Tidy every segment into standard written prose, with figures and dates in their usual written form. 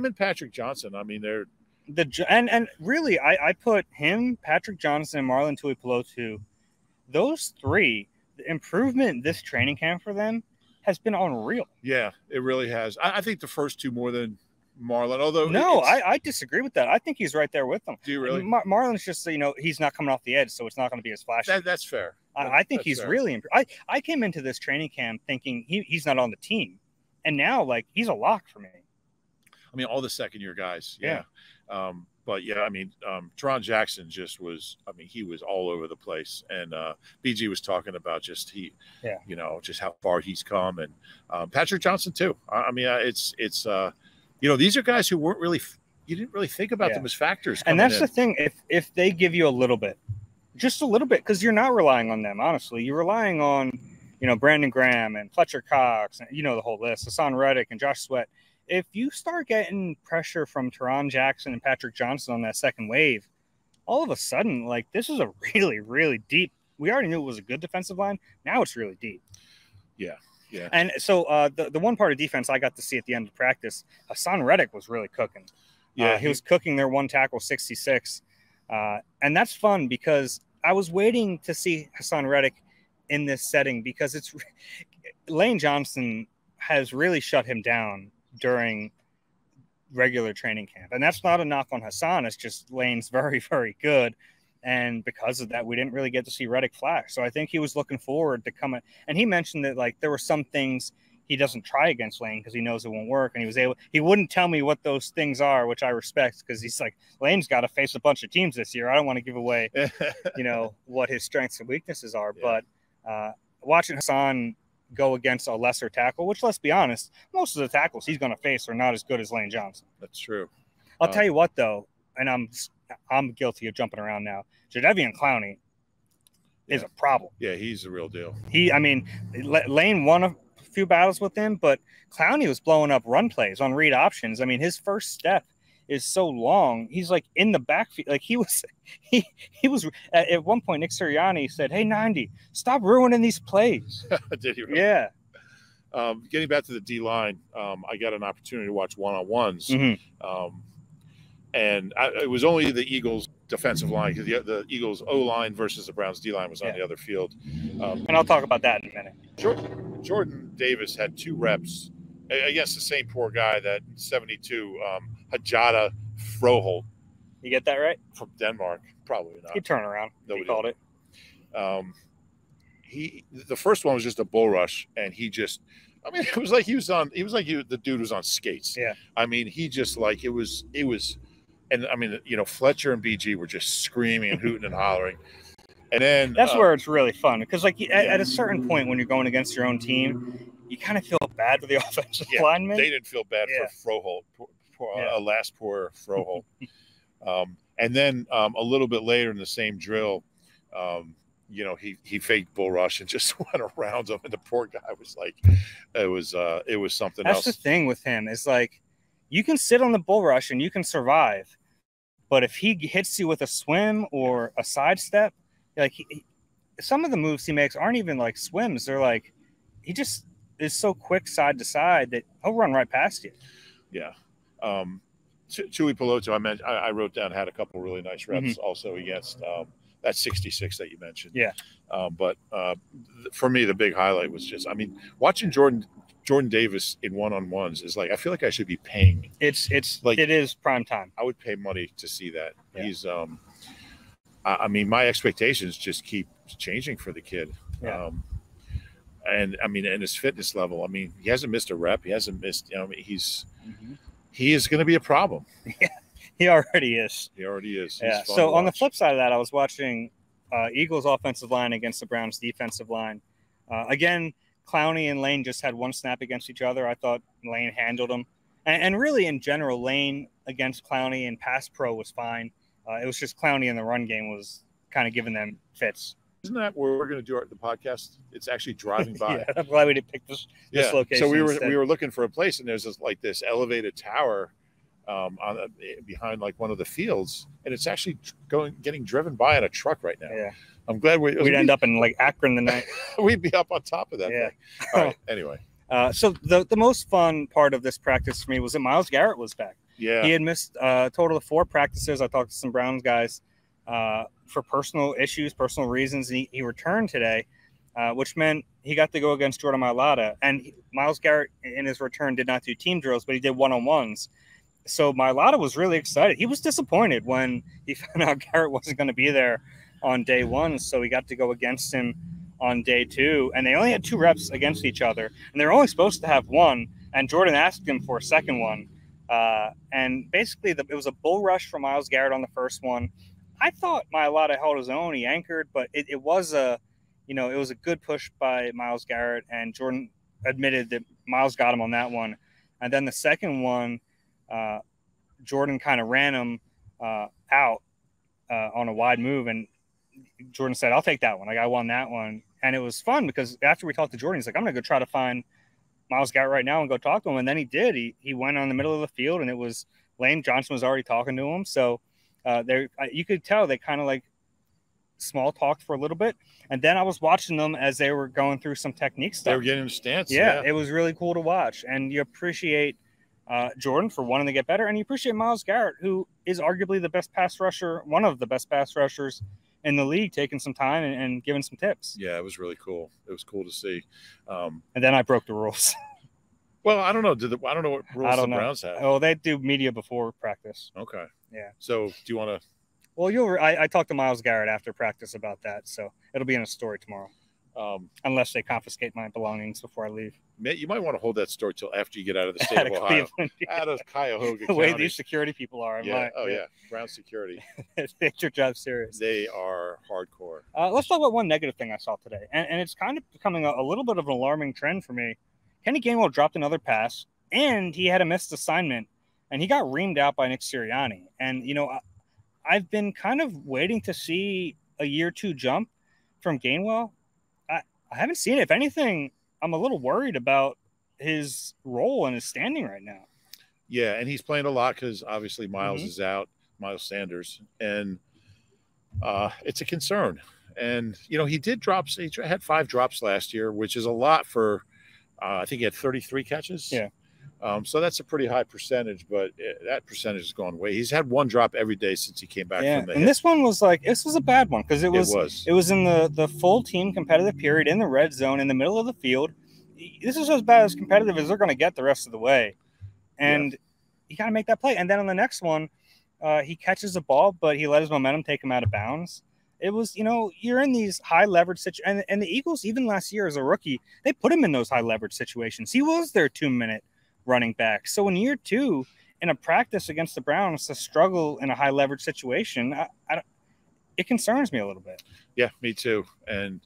and Patrick Johnson. I mean, they're and really, I put him, Patrick Johnson, and Marlon Tuipulotu. Those three, the improvement this training camp for them has been unreal. Yeah, it really has. I think the first two more than Marlon. Although no, I disagree with that. I think he's right there with them. Do you really? Marlon's just he's not coming off the edge, so it's not going to be as flashy. That's fair. I think he's fair. Really improved. I came into this training camp thinking he's not on the team, and now like he's a lock for me. I mean, all the second-year guys, yeah. But yeah, I mean, Teron Jackson just was. I mean, he was all over the place, and BG was talking about just just how far he's come, and Patrick Johnson too. I mean, it's these are guys who weren't really. You didn't really think about them as factors. And that's the thing. If they give you a little bit, just a little bit, because you're not relying on them. Honestly, you're relying on Brandon Graham and Fletcher Cox, and the whole list, Hassan Reddick and Josh Sweat. If you start getting pressure from Teron Jackson and Patrick Johnson on that second wave, all of a sudden, like, this is a really, really deep. We already knew it was a good defensive line. Now it's really deep. Yeah. Yeah. And so the one part of defense I got to see at the end of practice, Hassan Reddick was really cooking. Yeah, he was cooking their one tackle 66. And that's fun because I was waiting to see Hassan Reddick in this setting because Lane Johnson has really shut him down during regular training camp. And that's not a knock on Hassan. It's just Lane's very, very good. And because of that, we didn't really get to see Reddick flash. So I think he was looking forward to coming. And he mentioned that, like, there were some things he doesn't try against Lane because he knows it won't work. And he wouldn't tell me what those things are, which I respect, because he's like, Lane's got to face a bunch of teams this year. I don't want to give away, what his strengths and weaknesses are. Yeah. But watching Hassan go against a lesser tackle, which, let's be honest, most of the tackles he's going to face are not as good as Lane Johnson. That's true. I'll tell you what, though, and I'm guilty of jumping around now. Jadeveon Clowney is a problem. Yeah, he's the real deal. Lane won a few battles with him, but Clowney was blowing up run plays on read options. I mean, his first step is so long. He's like in the backfield. Like he was at one point, Nick Sirianni said, "Hey, 90, stop ruining these plays." Did he really? Yeah. Getting back to the D line, I got an opportunity to watch one-on-ones. Mm-hmm. And it was only the Eagles' defensive line because the Eagles' O-line versus the Browns' D-line was on the other field. And I'll talk about that in a minute. Jordan Davis had 2 reps against the same poor guy that 72, Hajada Froholt. You get that right? From Denmark. Probably not. He turned around. He called it. The first one was just a bull rush, and he just – I mean, it was like the dude was on skates. Yeah. I mean, he just like it was – and I mean, Fletcher and BG were just screaming and hooting and hollering. And then that's where it's really fun because, like, at a certain point when you're going against your own team, you kind of feel bad for the offensive lineman. They didn't feel bad for Froholt, poor Froholt. And then a little bit later in the same drill, he faked bull rush and just went around him, and the poor guy was like, it was something else. That's the thing with him is like, you can sit on the bull rush and you can survive, but if he hits you with a swim or a sidestep, like some of the moves he makes aren't even like swims. They're like, he just is so quick side to side that he'll run right past you. Yeah. Tuipulotu, I wrote down, had a couple really nice reps also against that 66 that you mentioned. Yeah. But for me, the big highlight was just, I mean, watching Jordan Davis in one-on-ones is like, I feel like I should be paying. It is prime time. I would pay money to see that. Yeah. He's, I mean, my expectations just keep changing for the kid. Yeah. And I mean, and his fitness level, I mean, he hasn't missed a rep. He hasn't missed, he is going to be a problem. Yeah, he already is. Yeah. So on the flip side of that, I was watching Eagles offensive line against the Browns defensive line. Again, Clowney and Lane just had one snap against each other. I thought Lane handled them. And really, in general, Lane against Clowney in pass pro was fine. It was just Clowney in the run game was kind of giving them fits. Isn't that where we're going to do the podcast? It's actually driving by. Yeah, I'm glad we didn't pick this location. So we were looking for a place, and there's this elevated tower behind like one of the fields, and it's actually getting driven by in a truck right now. Yeah. I'm glad we'd end up in like Akron the night. We'd be up on top of that thing. All right. Anyway. So the most fun part of this practice for me was that Myles Garrett was back. Yeah. He had missed a total of 4 practices. I talked to some Browns guys for personal issues, personal reasons. And he returned today, which meant he got to go against Jordan Mailata. And Myles Garrett in his return did not do team drills, but he did one-on-ones. So Mailata was really excited. He was disappointed when he found out Garrett wasn't going to be there on day 1. So he got to go against him on day 2. And they only had 2 reps against each other. And they're only supposed to have 1. And Jordan asked him for a second one. And basically, it was a bull rush for Myles Garrett on the first one. I thought Mailata held his own. He anchored, but it was a good push by Myles Garrett. And Jordan admitted that Myles got him on that one. And then the second one, Jordan kind of ran him out on a wide move, and Jordan said, "I'll take that one. Like, I won that one." And it was fun because after we talked to Jordan, he's like, "I'm gonna go try to find Myles Garrett right now and go talk to him." And then he did. He went on the middle of the field, and it was Lane Johnson was already talking to him. So you could tell they kind of like small talked for a little bit. And then I was watching them as they were going through some technique stuff. They were getting stance. Yeah, it was really cool to watch. And you appreciate Jordan for wanting to get better, and you appreciate Myles Garrett, who is arguably the best pass rusher, one of the best pass rushers in the league, taking some time and giving some tips. Yeah, it was really cool. It was cool to see. And then I broke the rules. Well, I don't know. I don't know what rules the Browns have. Oh, they do media before practice. Okay. Yeah. So do you want to? Well, I talked to Myles Garrett after practice about that, so it'll be in a story tomorrow. Unless they confiscate my belongings before I leave. You might want to hold that story till after you get out of the state of Ohio. Out of Cuyahoga County. The way these security people are. Yeah. Brown security. They take their job serious. They are hardcore. Let's talk about one negative thing I saw today. And it's kind of becoming a little bit of an alarming trend for me. Kenny Gainwell dropped another pass, and he had a missed assignment, and he got reamed out by Nick Sirianni. And, I've been kind of waiting to see a year 2 jump from Gainwell. I haven't seen it. If anything, I'm a little worried about his role and his standing right now. Yeah, and he's playing a lot because obviously Miles is out, Miles Sanders, and it's a concern. And, he did drops. He had 5 drops last year, which is a lot for, I think he had 33 catches. Yeah. So that's a pretty high percentage, but that percentage has gone way. He's had 1 drop every day since he came back from the hit. This one was a bad one because it was in the full team competitive period in the red zone in the middle of the field. This is as bad as competitive as they're going to get the rest of the way. And you got to make that play. And then on the next one, he catches the ball, but he let his momentum take him out of bounds. It was, you're in these high leverage situations. And the Eagles, even last year as a rookie, they put him in those high leverage situations. He was their 2-minute running back. So in year 2, in a practice against the Browns, to struggle in a high leverage situation, it concerns me a little bit. Yeah, me too. And,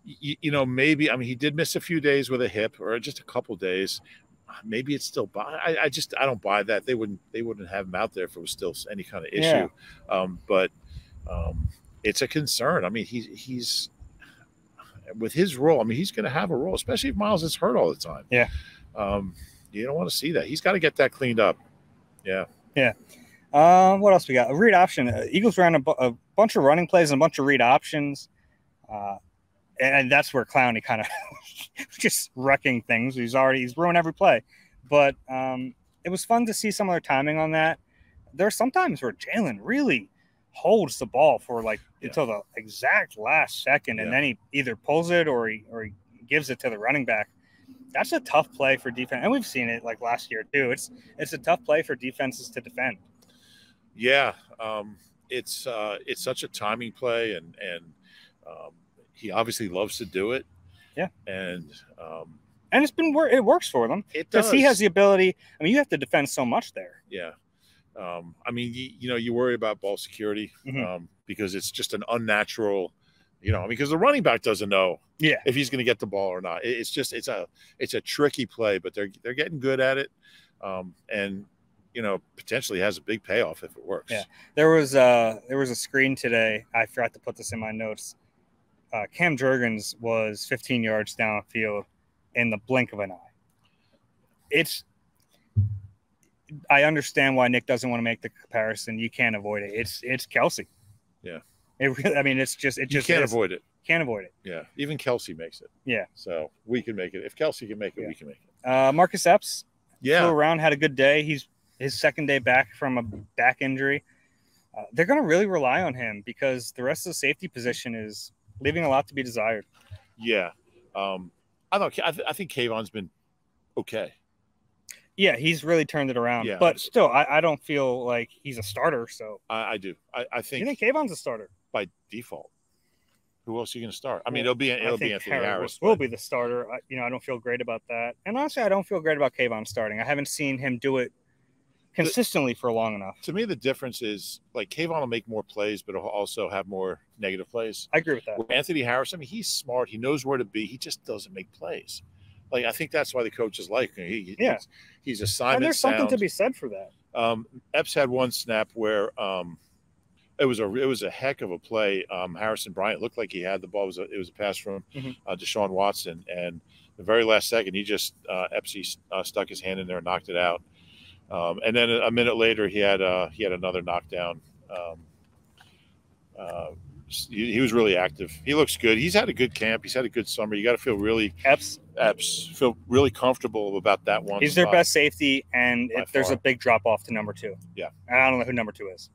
maybe, he did miss a few days with a hip or just a couple days. Maybe it's still, I don't buy that. They wouldn't have him out there if it was still any kind of issue. But it's a concern. He's with his role. He's going to have a role, especially if Miles is hurt all the time. Yeah. You don't want to see that. He's got to get that cleaned up. Yeah. Yeah. What else we got? A read option. Eagles ran a bunch of running plays and a bunch of read options. And that's where Clowney kind of just wrecking things. He's ruined every play. But it was fun to see some of their timing on that. There's sometimes where Jalen really holds the ball for until the exact last second, and then he either pulls it or he gives it to the running back. That's a tough play for defense, and we've seen it last year too. It's a tough play for defenses to defend. Yeah, it's such a timing play, and he obviously loves to do it. Yeah, and it works for them. It does. Because he has the ability. You have to defend so much there. Yeah. You worry about ball security because it's just an unnatural, because the running back doesn't know if he's going to get the ball or not. It's a tricky play, but they're getting good at it, and potentially has a big payoff if it works. Yeah, there was a screen today. I forgot to put this in my notes. Cam Jurgens was 15 yards downfield in the blink of an eye. I understand why Nick doesn't want to make the comparison. You can't avoid it. It's Kelsey. Yeah. It just you can't avoid it. Can't avoid it. Yeah. Even Kelsey makes it. Yeah. So we can make it. If Kelsey can make it, we can make it. Marcus Epps flew around, had a good day. He's his second day back from a back injury. They're going to really rely on him because the rest of the safety position is leaving a lot to be desired. Yeah. I think Kayvon's been okay. Yeah, he's really turned it around. Yeah, but still, I don't feel like he's a starter. So I do. I think. You think Kayvon's a starter by default? Who else are you going to start? I mean, it'll be Anthony Harris. Will be the starter. I don't feel great about that. And honestly, I don't feel great about Kayvon starting. I haven't seen him do it consistently for long enough. To me, the difference is like Kayvon will make more plays, but he'll also have more negative plays. I agree with that. With Anthony Harris, I mean, he's smart. He knows where to be. He just doesn't make plays. Like, I think that's why the coaches like him. He's assignment and there's sound. Something to be said for that. Epps had one snap where it was a heck of a play. Harrison Bryant looked like he had the ball. It was a pass from Deshaun Watson, and the very last second, he just Epps stuck his hand in there and knocked it out. And then a minute later, he had another knockdown. He was really active. He looks good. He's had a good camp. He's had a good summer. You got to feel really Epps feel really comfortable about that one. He's their best safety, and there's a big drop off to number 2. Yeah, and I don't know who number 2 is.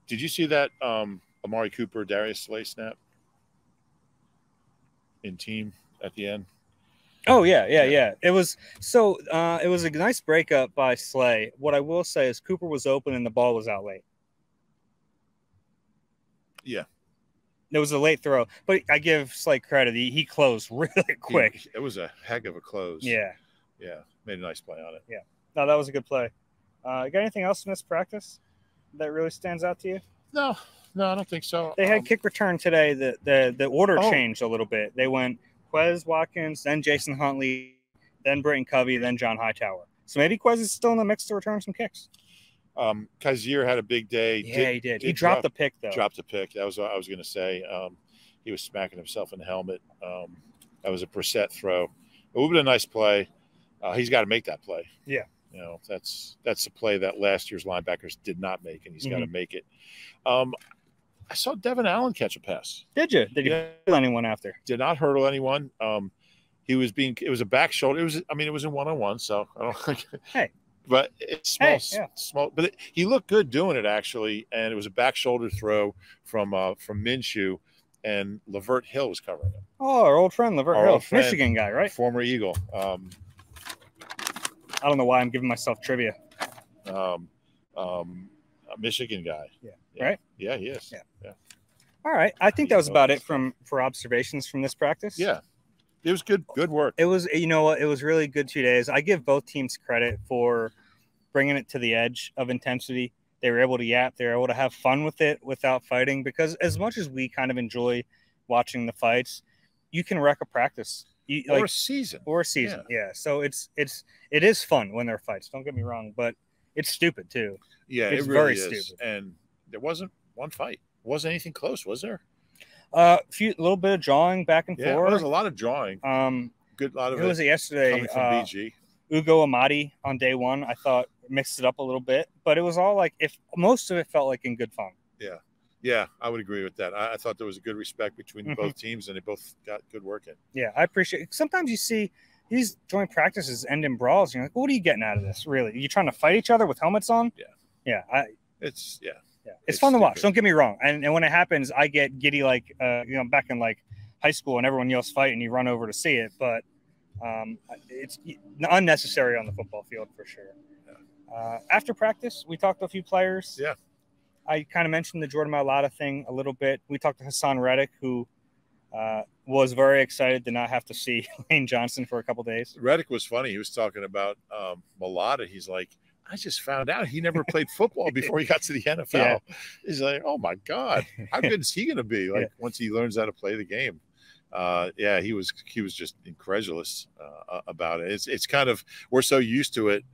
Did you see that Amari Cooper, Darius Slay snap in team at the end? Oh yeah. It was it was a nice breakup by Slay. What I will say is Cooper was open and the ball was out late. Yeah. It was a late throw, but I give Slay credit. He closed really quick. It was a heck of a close. Yeah. Yeah. Made a nice play on it. Yeah. No, that was a good play. Got anything else in this practice that really stands out to you? No, I don't think so. They had kick return today. The order changed a little bit. They went Quez Watkins, then Jason Huntley, then Britton Covey, then John Hightower. So maybe Quez is still in the mix to return some kicks. Kaiser had a big day. Yeah, he did. He dropped the pick, though. Dropped the pick. That was what I was going to say. He was smacking himself in the helmet. That was a Brissett throw. It would have been a nice play. He's got to make that play. Yeah. That's a play that last year's linebackers did not make, and he's got to make it. I saw Devin Allen catch a pass. Did you? Did you hurdle anyone after? Did not hurdle anyone. It was a back shoulder. It was in 1-on-1, so I don't think. Hey. But it's small. But he looked good doing it, actually, and it was a back shoulder throw from Minshew, and Lavert Hill was covering it. Oh, our old friend Lavert Hill, Michigan guy, right? Former Eagle. I don't know why I'm giving myself trivia. A Michigan guy. Yeah. Right? Yeah, he is. Yeah. All right. I think that was about it for observations from this practice. Yeah. It was good work. It was, it was really good 2 days. I give both teams credit for bringing it to the edge of intensity. They were able to yap. They were able to have fun with it without fighting, because as much as we kind of enjoy watching the fights, you can wreck a practice. Or a season. Yeah. So it is fun when there are fights. Don't get me wrong, but it's stupid too. Yeah, it's really very is. stupid. And there wasn't one fight. It wasn't anything close, was there? A little bit of jawing back and forth. There was a lot of jawing. Good lot of it. Who was it yesterday? Coming from BG. Ugo Amadi on day one, I thought mixed it up a little bit, but it was all like, if most of it felt like in good fun. Yeah, I would agree with that. I thought there was a good respect between both teams, and they both got good work in. Yeah, I appreciate it. Sometimes you see these joint practices end in brawls. You're like, what are you getting out of this? Really? Are you trying to fight each other with helmets on? Yeah. It's fun to watch. Don't get me wrong. And when it happens, I get giddy, like back in like high school, and everyone yells fight, and you run over to see it. But it's unnecessary on the football field for sure. After practice, we talked to a few players. Yeah. I kind of mentioned the Jordan Mailata thing a little bit. We talked to Hassan Reddick, who was very excited to not have to see Lane Johnson for a couple days. Reddick was funny. He was talking about Mailata. He's like, I just found out he never played football before he got to the NFL. Yeah. He's like, oh my God, how good is he going to be? Like once he learns how to play the game. He was just incredulous about it. It's kind of, we're so used to it,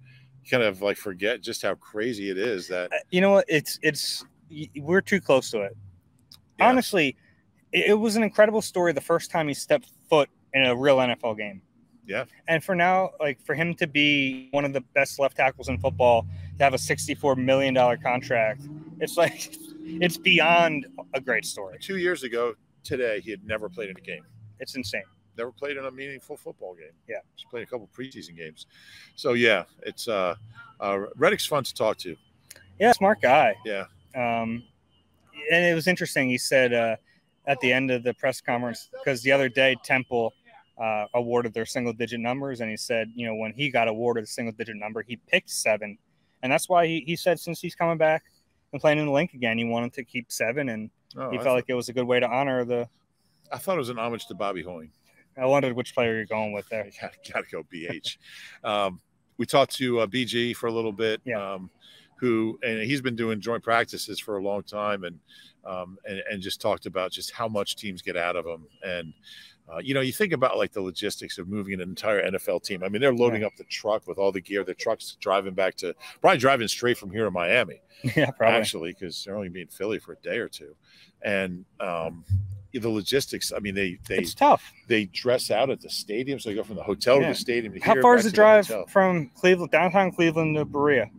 kind of like forget just how crazy it is that you know what, we're too close to it. Honestly, it was an incredible story the first time he stepped foot in a real NFL game. And for now, like for him to be one of the best left tackles in football, to have a $64 million contract, it's like, it's beyond a great story. 2 years ago today, he had never played in a game. It's insane. never played in a meaningful football game. Yeah, just played a couple preseason games. So yeah, it's Reddick's fun to talk to. Yeah, smart guy. Yeah. And it was interesting. He said at the end of the press conference, because the other day Temple awarded their single-digit numbers, and he said, when he got awarded a single-digit number, he picked 7, and that's why he said since he's coming back and playing in the Link again, he wanted to keep 7, and he felt like it was a good way to honor the. I thought it was an homage to Bobby Hoying. I wondered which player you're going with there. Got to go BH. We talked to BG for a little bit. Yeah. And he's been doing joint practices for a long time, and just talked about just how much teams get out of him. And you think about like the logistics of moving an entire NFL team. I mean, they're loading up the truck with all the gear. The truck's driving driving straight from here to Miami. Yeah, probably. Actually, because they're only being in Philly for a day or two, and the logistics. I mean, it's tough. They dress out at the stadium, so they go from the hotel to the stadium. How far is the drive from downtown Cleveland to Berea?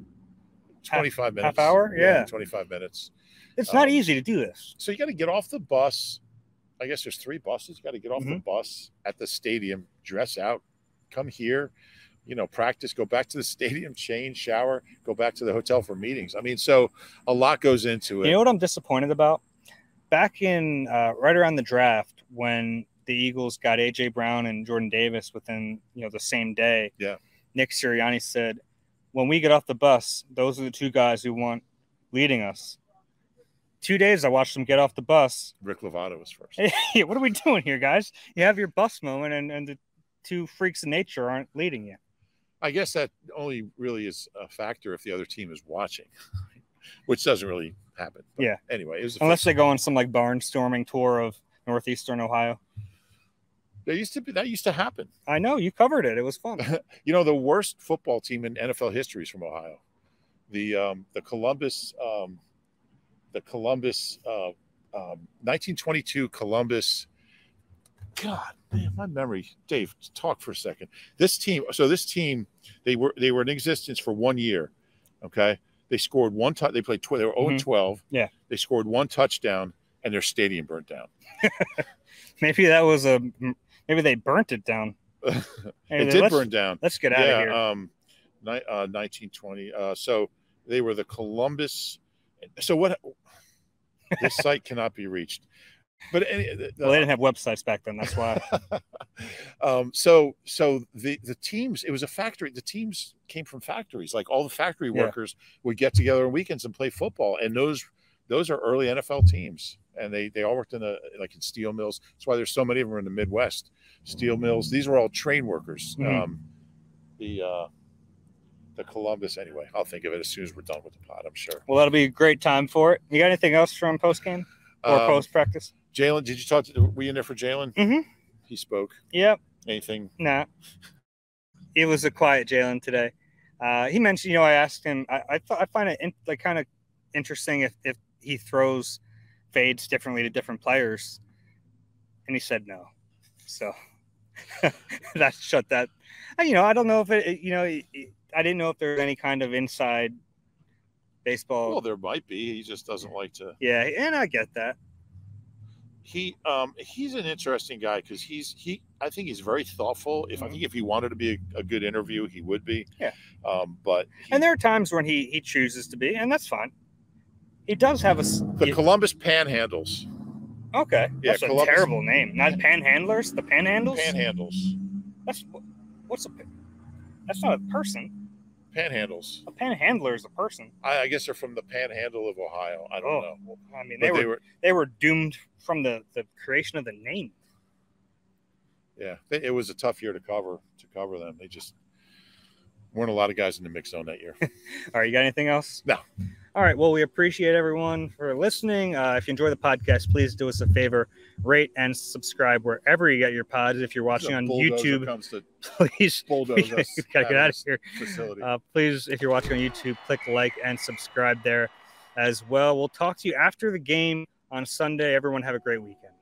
25 minutes. Half hour? Yeah. 25 minutes. It's not easy to do this. So you got to get off the bus. I guess there's 3 buses. You got to get off the bus at the stadium, dress out, come here, practice, go back to the stadium, change, shower, go back to the hotel for meetings. I mean, so a lot goes into it. You know what I'm disappointed about? Back in right around the draft, when the Eagles got A.J. Brown and Jordan Davis within, the same day, Nick Sirianni said, when we get off the bus, those are the 2 guys who want leading us. 2 days, I watched them get off the bus. Rick Lovato was first. Hey, what are we doing here, guys? You have your bus moment, and the 2 freaks of nature aren't leading you. I guess that only really is a factor if the other team is watching, which doesn't really happen. But anyway, it was unless they go on some like barnstorming tour of northeastern Ohio. That used to happen. I know, you covered it. It was fun. The worst football team in NFL history is from Ohio. The Columbus 1922 Columbus. God, man, my memory. Dave, talk for a second. This team, they were in existence for 1 year. Okay, they scored 1 touch. They played. They were 0-12. Yeah, they scored 1 touchdown, and their stadium burnt down. Maybe that was maybe they burnt it down. It did burn down. Let's get out of here. 1920. So they were the Columbus. So what? This site cannot be reached. But they didn't have websites back then. That's why. So the teams. It was a factory. The teams came from factories. Like all the factory workers would get together on weekends and play football. And those are early NFL teams. And they all worked in steel mills. That's why there's so many of them in the Midwest. Steel mills. These were all train workers. The Columbus. Anyway, I'll think of it as soon as we're done with the pod, I'm sure. Well, that'll be a great time for it. You got anything else from post game or post practice? Jalen, did you talk to? Were you in there for Jalen? Mm-hmm. He spoke. Yep. Anything? Nah. It was a quiet Jalen today. He mentioned, I asked him. I find it kind of interesting if he throws fades differently to different players, and he said no. So that shut that. I don't know if it. I didn't know if there was any kind of inside baseball. Well, there might be. He just doesn't like to. Yeah, and I get that. He's an interesting guy because I think he's very thoughtful. I think if he wanted to be a good interview, he would be. Yeah. But there are times when he chooses to be, and that's fine. He does have the Columbus Panhandles. Okay. Yeah, that's a terrible name. Not Panhandlers. The Panhandles. Panhandles. That's not a person. Panhandles. A panhandler is a person. I guess they're from the Panhandle of Ohio. I don't know. I mean, they were doomed from the creation of the name. Yeah, it was a tough year to cover them. They just weren't a lot of guys in the mix zone that year. All right, you got anything else? No. All right, well, we appreciate everyone for listening. If you enjoy the podcast, please do us a favor, rate and subscribe wherever you get your pods. If you're watching on YouTube, please bulldoze us. Gotta get out of here. Please, if you're watching on YouTube, click like and subscribe there as well. We'll talk to you after the game on Sunday. Everyone have a great weekend.